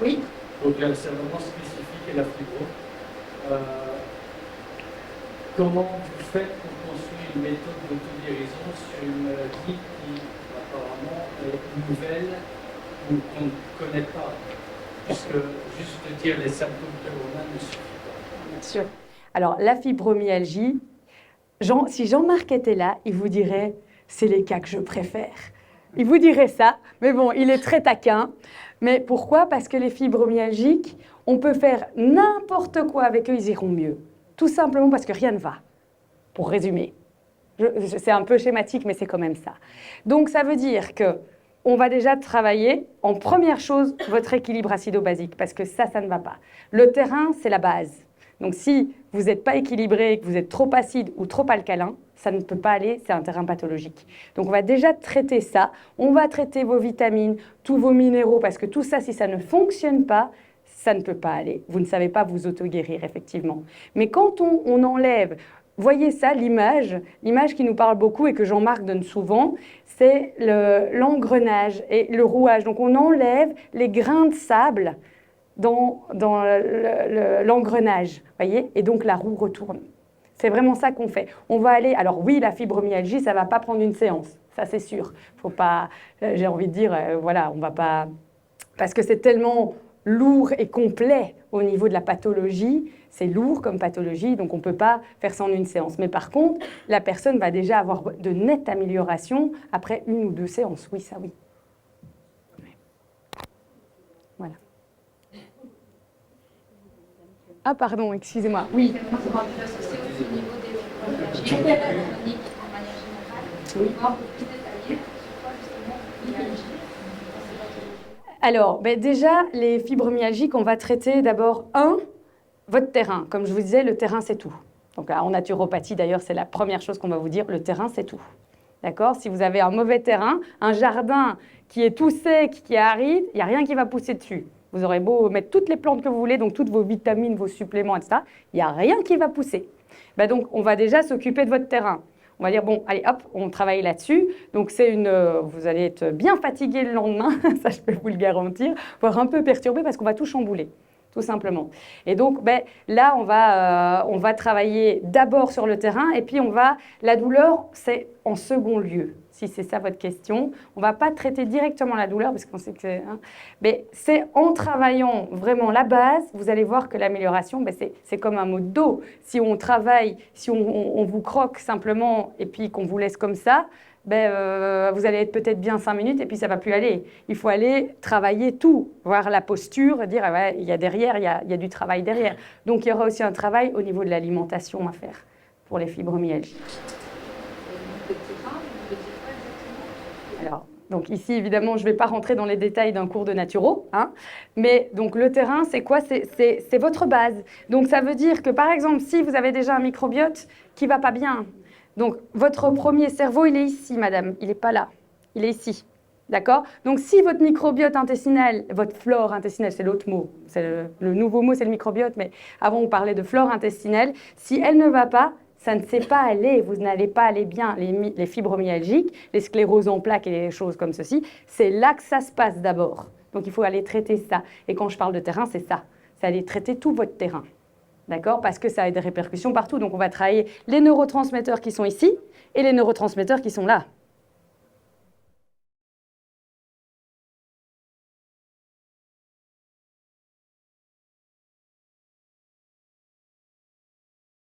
Oui. Donc c'est vraiment spécifique et la fibro. Comment vous faites pour construire une méthode d'auto-guérison sur une maladie qui apparemment est nouvelle ou qu'on ne connaît pas? Puisque juste dire les symptômes que l'on a ne suffit pas. Bien sûr. Alors, la fibromyalgie, si Jean-Marc était là, il vous dirait « c'est les cas que je préfère ». Il vous dirait ça, mais bon, il est très taquin. Mais pourquoi? Parce que les fibromyalgiques, on peut faire n'importe quoi avec eux, ils iront mieux. Tout simplement parce que rien ne va, pour résumer. C'est un peu schématique, mais c'est quand même ça. Donc, ça veut dire que on va déjà travailler, en première chose, votre équilibre acido-basique, parce que ça ne va pas. Le terrain, c'est la base. Donc, si vous n'êtes pas équilibré, que vous êtes trop acide ou trop alcalin, ça ne peut pas aller, c'est un terrain pathologique. Donc, on va déjà traiter ça. On va traiter vos vitamines, tous vos minéraux, parce que tout ça, si ça ne fonctionne pas, ça ne peut pas aller. Vous ne savez pas vous auto-guérir, effectivement. Mais quand on enlève... Voyez ça, l'image qui nous parle beaucoup et que Jean-Marc donne souvent, c'est l'engrenage et le rouage. Donc on enlève les grains de sable dans l'engrenage, voyez, et donc la roue retourne. C'est vraiment ça qu'on fait. On va aller, alors oui, la fibromyalgie, ça ne va pas prendre une séance, ça c'est sûr. Faut pas, j'ai envie de dire, voilà, on va pas, parce que c'est tellement lourd et complet au niveau de la pathologie, c'est lourd comme pathologie, donc on ne peut pas faire ça en une séance. Mais par contre, la personne va déjà avoir de nettes améliorations après 1 ou 2 séances. Oui, ça oui. Voilà. Ah pardon, excusez-moi. Oui. Oui. Alors, déjà, les fibromyalgiques, on va traiter d'abord votre terrain. Comme je vous disais, le terrain, c'est tout. Donc en naturopathie, d'ailleurs, c'est la première chose qu'on va vous dire, le terrain, c'est tout. D'accord? Si vous avez un mauvais terrain, un jardin qui est tout sec, qui est aride, il n'y a rien qui va pousser dessus. Vous aurez beau mettre toutes les plantes que vous voulez, donc toutes vos vitamines, vos suppléments, etc. Il n'y a rien qui va pousser. Donc, on va déjà s'occuper de votre terrain. On va dire, bon, allez, hop, on travaille là-dessus. Donc, vous allez être bien fatigué le lendemain, ça je peux vous le garantir, voire un peu perturbé parce qu'on va tout chambouler. tout simplement. Et donc, là, on va travailler d'abord sur le terrain et puis la douleur, c'est en second lieu, si c'est ça votre question. On ne va pas traiter directement la douleur parce qu'on sait que mais c'est en travaillant vraiment la base, vous allez voir que l'amélioration, c'est comme un mot de dos. Si on travaille, si on vous croque simplement et puis qu'on vous laisse comme ça, vous allez être peut-être bien 5 minutes et puis ça ne va plus aller. Il faut aller travailler tout, voir la posture, dire il y a derrière, il y a du travail derrière. Donc il y aura aussi un travail au niveau de l'alimentation à faire pour les fibromyalgies. Alors, donc ici, évidemment, je ne vais pas rentrer dans les détails d'un cours de naturo, mais donc le terrain, c'est quoi? C'est votre base. Donc ça veut dire que, par exemple, si vous avez déjà un microbiote qui ne va pas bien, donc votre premier cerveau, il est ici, madame, il n'est pas là, il est ici, d'accord? Donc si votre microbiote intestinal, votre flore intestinale, c'est l'autre mot, le nouveau mot, c'est le microbiote, mais avant on parlait de flore intestinale, si elle ne va pas, ça ne sait pas aller, vous n'allez pas aller bien. Les fibromyalgiques, les scléroses en plaques et les choses comme ceci, c'est là que ça se passe d'abord. Donc il faut aller traiter ça. Et quand je parle de terrain, c'est ça. C'est aller traiter tout votre terrain. D'accord? Parce que ça a des répercussions partout. Donc on va travailler les neurotransmetteurs qui sont ici et les neurotransmetteurs qui sont là.